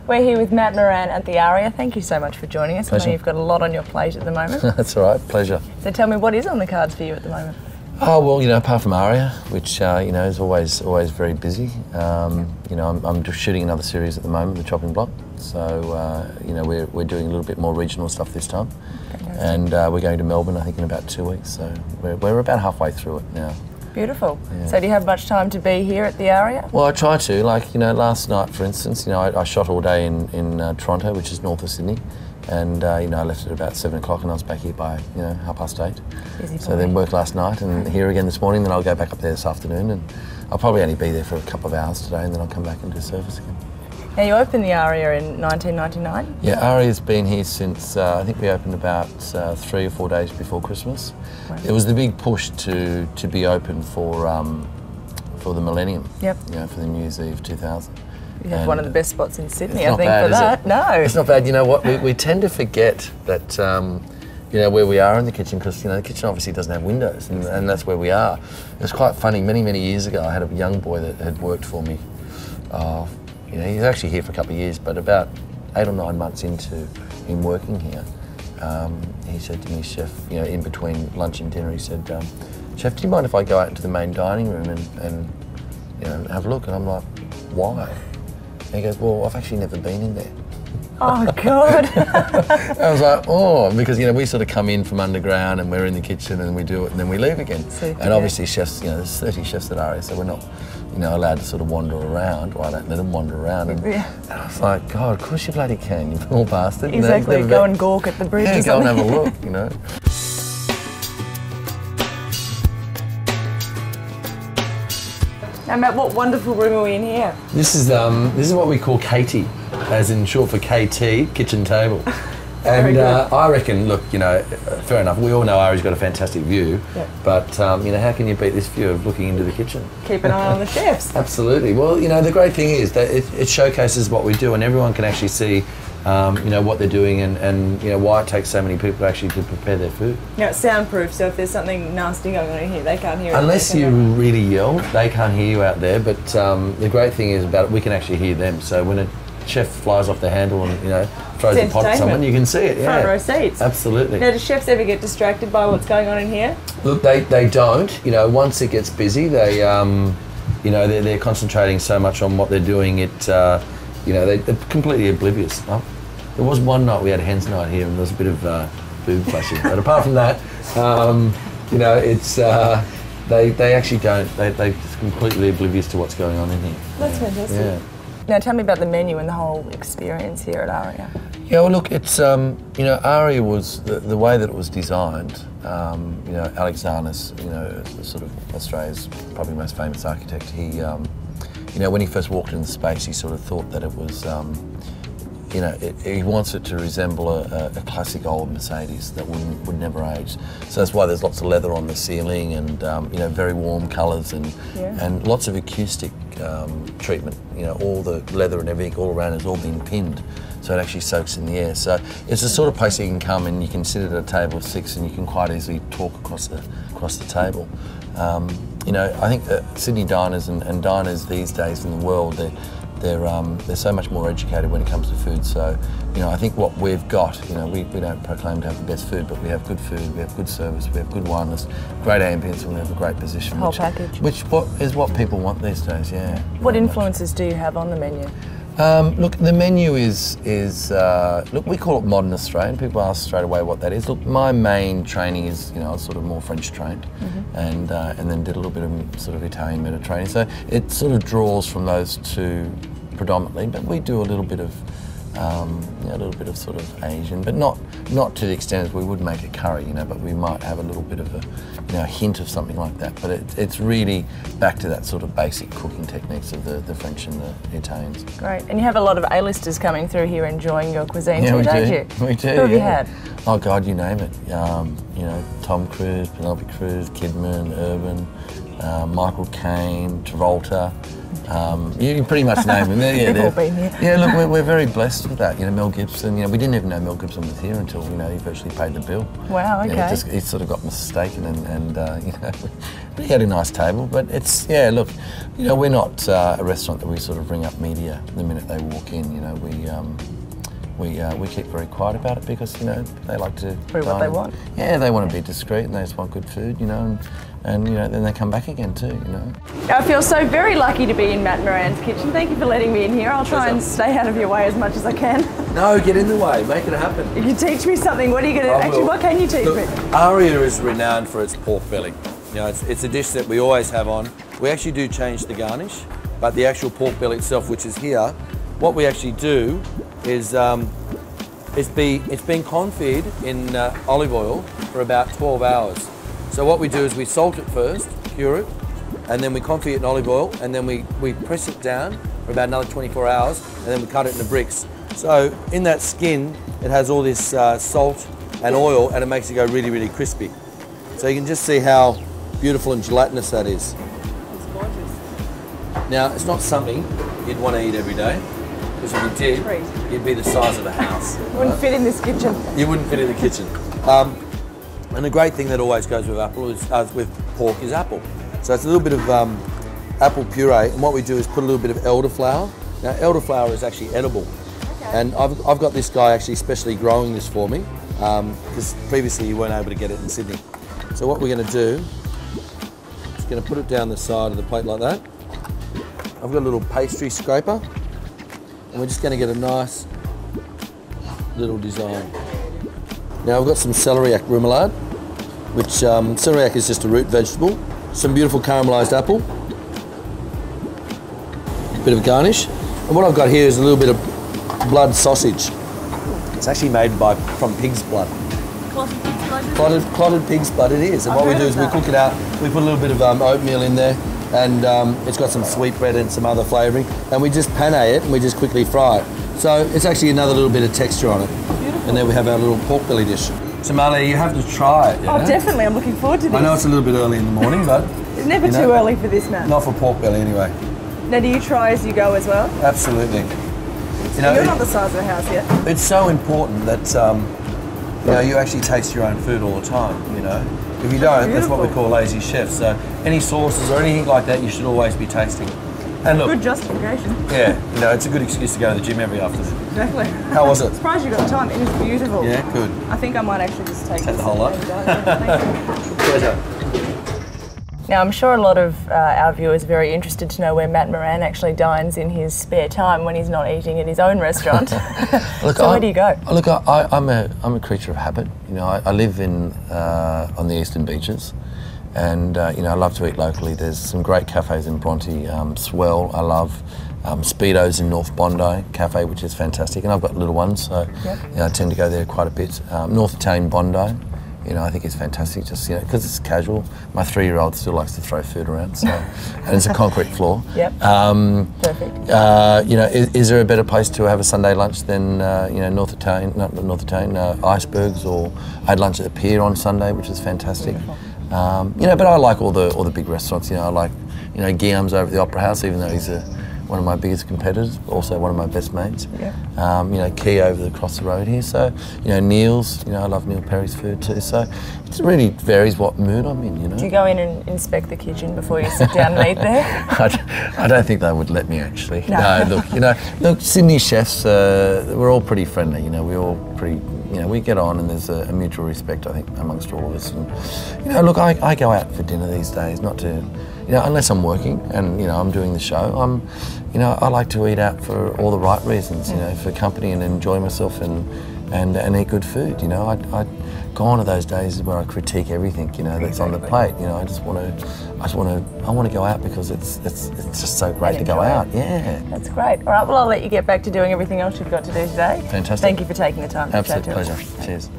We're here with Matt Moran at the Aria. Thank you so much for joining us. Pleasure. I know you've got a lot on your plate at the moment. That's all right, pleasure. So tell me, what is on the cards for you at the moment? Oh, well, apart from Aria, which, is always very busy, I'm just shooting another series at the moment, The Chopping Block. So, we're doing a little bit more regional stuff this time. Fantastic. And we're going to Melbourne, I think, in about 2 weeks. So we're about halfway through it now. Beautiful. Yeah. So do you have much time to be here at the Aria? Well, I try to. Last night, for instance, I shot all day in Toronto, which is north of Sydney. And, I left at about 7 o'clock and I was back here by, 8:30. Busy So then worked last night and here again this morning, then I'll go back up there this afternoon and I'll probably only be there for a couple of hours today and then I'll come back and do service again. Now, you opened the Aria in 1999? Yeah, Aria's been here since, I think we opened about 3 or 4 days before Christmas. Wow. It was the big push to be open for the millennium. Yep. For the New Year's Eve 2000. You have one of the best spots in Sydney, I think, for that. No. It's not bad. You know what? We tend to forget that, where we are in the kitchen, because, the kitchen obviously doesn't have windows, and that's where we are. It's quite funny. Many years ago, I had a young boy that had worked for me. He's actually here for a couple of years, but about 8 or 9 months into him working here, he said to me, "Chef, in between lunch and dinner, he said, Chef, do you mind if I go out into the main dining room and have a look?" And I'm like, "Why?" And he goes, "Well, I've actually never been in there." Oh, God. I was like, oh, because, we sort of come in from underground and we're in the kitchen and we do it and then we leave again. Super, and obviously chefs, there's 30 chefs at Aria, so we're not, allowed to sort of wander around. Well, I don't let them wander around. And I was like, God, of course you bloody can, you little bastard. Exactly, go and gawk at the bridge or go and something. have a look, Now, Matt, what wonderful room are we in here? This is what we call KT, as in short for KT, kitchen table. And I reckon, look, fair enough, we all know Aria's got a fantastic view, but, how can you beat this view of looking into the kitchen? Keep an eye on the chefs. Absolutely. Well, the great thing is that it showcases what we do and everyone can actually see, what they're doing and why it takes so many people actually to prepare their food. Now, it's soundproof, so if there's something nasty going on in here, they can't hear it. Unless you really yell, they can't hear you out there, but the great thing is about it, we can actually hear them. So when a chef flies off the handle and, throws a pot at someone, you can see it, Front row seats. Absolutely. Now, do chefs ever get distracted by what's going on in here? Look, they don't. Once it gets busy, they, they're concentrating so much on what they're doing, they're completely oblivious. There was one night we had hens night here and there was a bit of boob flashing, but apart from that, it's they actually don't. They're just completely oblivious to what's going on in here. That's fantastic. Yeah. Now, tell me about the menu and the whole experience here at Aria. Yeah, well, look, it's Aria was the way that it was designed. Alex Zarnes, sort of Australia's probably most famous architect. He, when he first walked into the space, he sort of thought that it was. He wants it to resemble a classic old Mercedes that would never age. So that's why there's lots of leather on the ceiling and very warm colours and lots of acoustic treatment. All the leather and everything all around has all been pinned, so it actually soaks in the air. So it's the sort of place you can come and you can sit at a table of 6 and you can quite easily talk across the table. I think that Sydney diners and diners these days in the world, they're so much more educated when it comes to food. So, I think what we've got, we don't proclaim to have the best food, but we have good food, we have good service, we have good wine list, great ambience, and we have a great position. Whole package. Which is what people want these days, yeah. What influences do you have on the menu? Look, the menu is look, we call it modern Australian. People ask straight away what that is. Look, my main training is, I was sort of more French trained, and then did a little bit of sort of Italian Mediterranean. So it sort of draws from those two predominantly, but we do a little bit of sort of Asian, but not to the extent as we would make a curry, but we might have a little bit of a hint of something like that. But it's really back to that sort of basic cooking techniques of the French and the Italians. Great, and you have a lot of A-listers coming through here enjoying your cuisine too, don't you? We do. Who have you had? Oh God, you name it. Tom Cruise, Penelope Cruz, Kidman, Urban, Michael Caine, Travolta. You pretty much name them. Yeah, They've all been here. Yeah, look, we're very blessed with that. You know, Mel Gibson. You know, we didn't even know Mel Gibson was here until he virtually paid the bill. Wow. Okay. You know, he sort of got mistaken, and you know, he had a nice table. But it's look, you know, we're not a restaurant that we sort of bring up media the minute they walk in. You know, we keep very quiet about it because, you know, they like to do what they want. Yeah, they want to be discreet and they just want good food, you know, and you know, then they come back again too, you know. I feel so very lucky to be in Matt Moran's kitchen. Thank you for letting me in here. I'll try and stay out of your way as much as I can. No, get in the way, make it happen. You can teach me something. What are you going to actually? What can you teach me? Aria is renowned for its pork belly. You know, it's a dish that we always have on. We actually do change the garnish, but the actual pork belly itself, which is here, what we actually do is it's been confit in olive oil for about 12 hours. So what we do is we salt it first, cure it, and then we confit it in olive oil, and then we press it down for about another 24 hours, and then we cut it into bricks. So in that skin, it has all this salt and oil, and it makes it go really, really crispy. So you can just see how beautiful and gelatinous that is. It's gorgeous. Now, it's not something you'd want to eat every day, because if you did, you'd be the size of a house. Wouldn't fit in this kitchen. You wouldn't fit in the kitchen. And the great thing that always goes with apple is, with pork is apple. So it's a little bit of apple puree, and what we do is put a little bit of elderflower. Now, elderflower is actually edible. Okay. And I've got this guy actually specially growing this for me, because previously you weren't able to get it in Sydney. So what we're going to do is going to put it down the side of the plate like that. I've got a little pastry scraper, and we're just going to get a nice little design. Now I've got some celeriac remoulade, which celeriac is just a root vegetable. Some beautiful caramelised apple, a bit of garnish, and what I've got here is a little bit of blood sausage. It's actually made from pig's blood. Clotted pig's blood it is, and what we do is we cook it out, we put a little bit of oatmeal in there, and it's got some sweetbread and some other flavouring, and we just pane it and we just quickly fry it. So it's actually another little bit of texture on it. Beautiful. And then we have our little pork belly dish. Somalia, you have to try it. Oh, definitely, I'm looking forward to this. I know it's a little bit early in the morning, but... It's never too early for this, Matt. Not for pork belly anyway. Now, do you try as you go as well? Absolutely. You know, you're not the size of a house yet. It's so important that you know, you actually taste your own food all the time, you know. If you don't, that's what we call lazy chefs. So any sauces or anything like that, you should always be tasting. And look, good justification. Yeah, you know, it's a good excuse to go to the gym every afternoon. Exactly. How was it? I'm surprised you got the time. It is beautiful. Yeah, good. I think I might actually just take the whole lot. Pleasure. Now, I'm sure a lot of our viewers are very interested to know where Matt Moran actually dines in his spare time when he's not eating at his own restaurant. Look, so where do you go? Look, I'm a creature of habit. You know, I live on the eastern beaches, and you know, I love to eat locally. There's some great cafes in Bronte. Swell, I love. Speedo's in North Bondi Cafe, which is fantastic, and I've got little ones, so you know, I tend to go there quite a bit. North Italian Bondi. You know, I think it's fantastic, just, you know, because it's casual. My 3-year-old still likes to throw food around, so, and it's a concrete floor. Yep. Perfect. You know, is there a better place to have a Sunday lunch than, you know, Icebergs, or I had lunch at the Pier on Sunday, which is fantastic. You know, but I like all the big restaurants. You know, I like, you know, Guillaume's over at the Opera House, even though he's one of my biggest competitors, also one of my best mates. Yeah. You know, Key over across the road here. So, you know, Neil's, you know, I love Neil Perry's food too. So it really varies what mood I'm in, you know. Do you go in and inspect the kitchen before you sit down and eat there? I don't think they would let me, actually. No, look, Sydney chefs, we're all pretty friendly, you know, we're all pretty, you know, we get on, and there's a mutual respect, I think, amongst all of us. And, you know, look, I go out for dinner these days, not to, you know, unless I'm working and, you know, I'm doing the show, you know, I like to eat out for all the right reasons, you know, for company and enjoy myself and eat good food, you know. I go on to those days where I critique everything, you know, that's on the plate, you know. I want to go out because it's just so great to go out. Yeah. That's great. All right, well, I'll let you get back to doing everything else you've got to do today. Fantastic. Thank you for taking the time to chat to us. Absolute pleasure. Cheers.